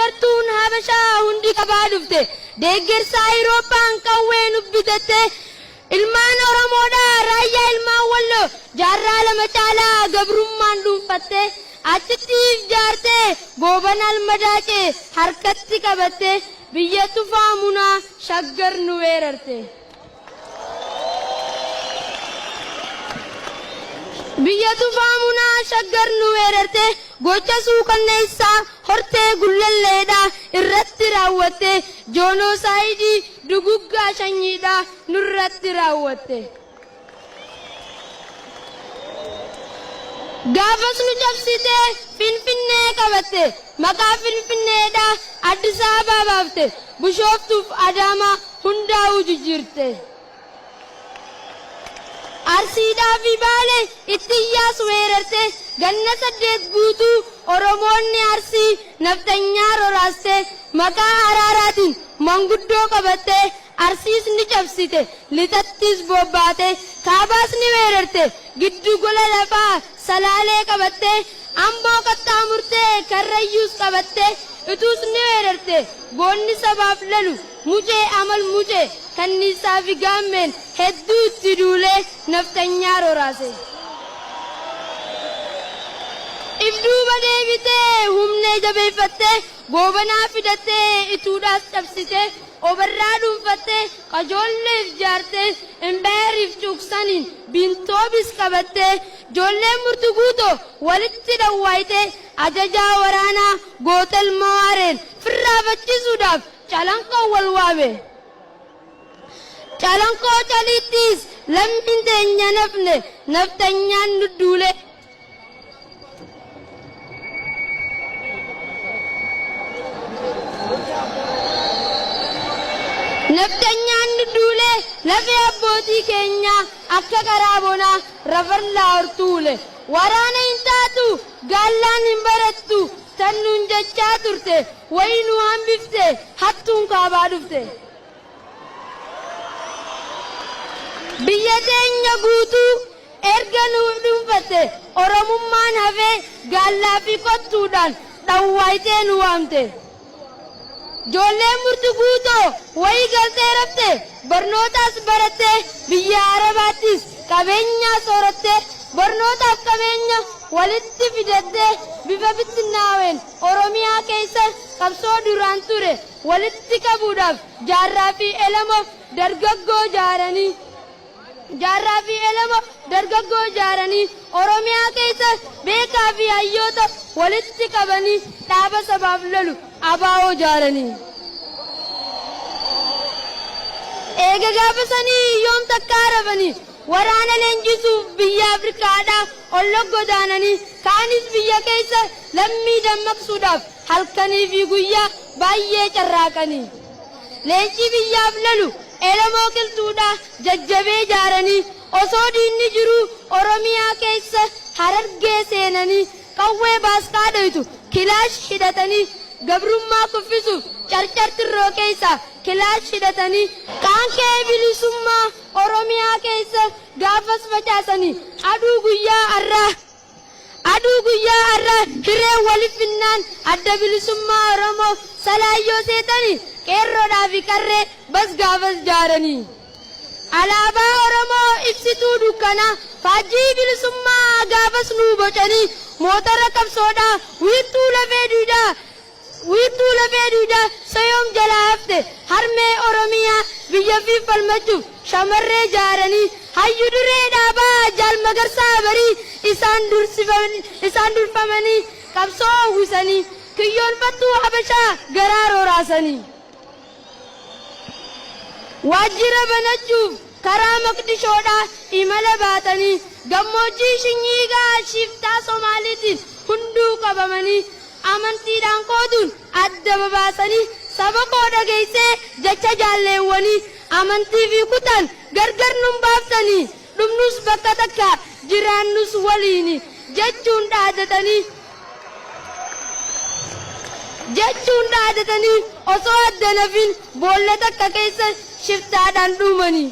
Deeggartuun Habashaa hundi qabaa dhufte deeggarsa Awurooppaan qawwee nubbitatte ilmaan Oromoodhaa raayyaa ilmaan Walloo jaarraa lama caalaa gabrummaan dhuunfatte achittiif jaartee goobana almadaaqee harkatti qabatte biyya tufaamunaa shaggar nu weerarte. Biyya tufaamunaa shaggar nu weerarte gocha suukanneessaa hortee gullalleedhaa irratti raawwatte joonosaayidii duguggaa sanyiidhaa nurratti raawwatte. Gaafas nu cabsite Finfinnee qabatte maqaa Finfinneedhaa Addis Ababaa baafte Bishooftuuf Adaamaa hundaa'uu jijjiirte. Arsiidhaa fi Baalee itti iyyaas weerarte ganna 8 guutuu Oromoonni Arsii naftanyaa roraaste maqaa araaraatiin manguddoo qabatte Arsiis ni cabsite lixattis bobbaate kaabaas ni weerarte giddu gola lafaa Salaalee qabatte Amboo qaxxaamurtee Karrayyuus qabatte ituus ni weerarte goonni sabaaf lalu mucee amal mucee kanniisaa fi gaammeen hedduu itti duulee naftanyaa roraase. Ibduuba deebitee humnee jabeeffattee goobanaa fidattee ituudhaas cabsitee obarraa dhuunfattee qajoolleef jaartee imbaariif cuuqsaniin biintoobis qabattee ijoollee murtuguutoo walitti dhawwaayitee ajajaa waraanaa gootal mawaareen firraafachisuudhaaf calanqoo wal waabe. Calanqoo caliittiis lammiin teenya nafne naftanyaan nu duule. Naftanyaan nu duule lafee abbootii keenyaa akka karaa bonaa rafarlaa hortuule waraana hin taatu gaallaan hin barattu tan nuun jechaa turte wayii nu hambifte hattuun kaabaa dhufte. Biyya teenya guutuu erga nu dhuunfatte Oromummaan hafee gaallaa fi kottuudhaan dhawwaayitee nu waamte. Ijoolleen murtuguutoo wayii galtee rafte barnootaas baratte biyya Arabaattis qabeenyaa sooratte barnootaaf qabeenya walitti fidatte bifa bittinnaaween Oromiyaa keessa qabsoo duraan ture walitti qabuudhaaf jaarraa fi elama dargaggoo jaaranii Oromiyaa keessa beekaa fi hayyoota walitti qabanii dhaaba sabaaf lolu abaa'oo jaaranii. Eega gaafasanii yoom takkaa rafanii waraana leenjisuuf biyya Afrikaadhaa ol godaananii kaanis biyya keessa lammii dammaqsuudhaaf halkanii fi guyyaa baay'ee carraaqanii. Leenci biyyaaf lalu Elamoo qilxuudhaa jajjabee jaaranii osoo diinni jiru Oromiyaa keessa Harargee seenanii qawwee baaskaa dhoytu kilaash hidhatanii gabrummaa kuffisuuf carcartirroo keessa kilaash hidhatanii qaankee bilisummaa Oromiyaa keessa gaafas facaasanii aduu guyyaa arraa hiree waliif finnaan adda bilisummaa Oromoo salaayyoo seetanii qeerroodhaa fi qarree bas gaafas jaaranii. Alaabaa Oromoo ibsituu dukkanaa faajjii bilisummaa gaafas nuu bocanii motora qabsoodhaa wiirtuu lafee duudaa soyoom jalaa hafte harmee Oromiyaa biyya fi falmachuuf shamarree jaaranii hayyu duree dhaabaa jaal magarsaa barii isaan durfamanii qabsoo uwwisanii kiyyoonfattuu Habashaa garaa rooraasanii. Waajjira banachuuf karaa Maqdishoodhaa imala baatanii gammoojjii Shinyiigaa shiftaa Somaaliitiin hunduu qabamanii amantiidhaan qooduun adda babaasanii saba koo dhageessee jecha jaalleewwanii amantii fi kutaan gargar nun baaftanii dhumnus bakka takka jiraannus waliini jechuun dhaadatanii osoo adda nafin boolla takka keessa shiftaadhaan dhumanii.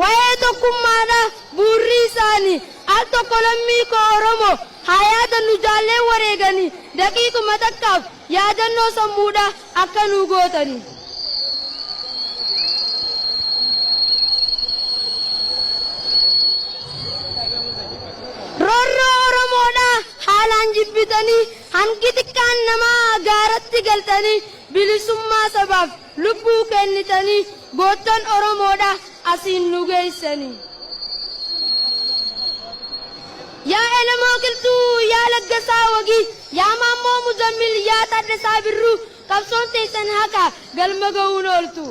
Waa'ee tokkummaadhaa buurri isaanii al tokko lammii koo Oromoo haa yaadannu jaallee wareeganii baatanii daqiiquma takkaaf yaadannoo sammuudha akka nuu gootanii. Roorroo Oromoodhaa haalaan jibbitanii hangi xiqqaan namaa gaaratti galtanii bilisummaa sabaaf lubbuu kennitanii goottan Oromoodhaa asiin nu geessanii. Yaa Elemoo Qilxuu, yaa Laggasaa Wagii, yaa Maammoo Muzammil, yaa Taaddasaa Birruu, qabsoon teessan haqaa galma ga'uun ooltu.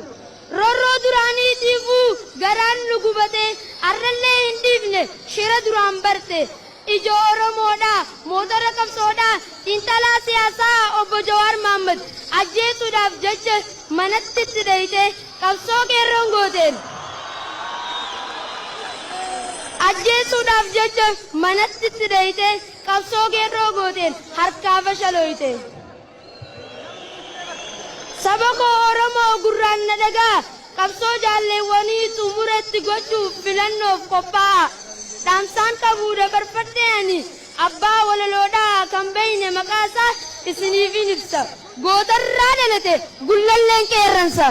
Roorroo duraaniitiifuu garaan nu gubatee arrallee hin dhiifne shira duraan barte. Ijoo Oromoodhaa, motora qabsoodhaa, xiinxalaa siyaasaa obbo Jawaar Mohammad ajjeesuudhaaf jecha manatti itti dhayite qabsoo qeerroon gooteen. Ajjeesuudhaaf jecha manatti itti dhayite qabsoo qeerroo gooteen harkaa fashaloyte. Saba koo Oromoo gurraan na dhagaa qabsoo jaalleewwanii xumuratti gochuuf filannoof qophaa'a. Dhaamsaan qabuu dabarfadhee ani abbaa walaloodhaa kan beeyne maqaasaa isiniifin ibsa. Gootarraa dhalate gullalleen qeerransa.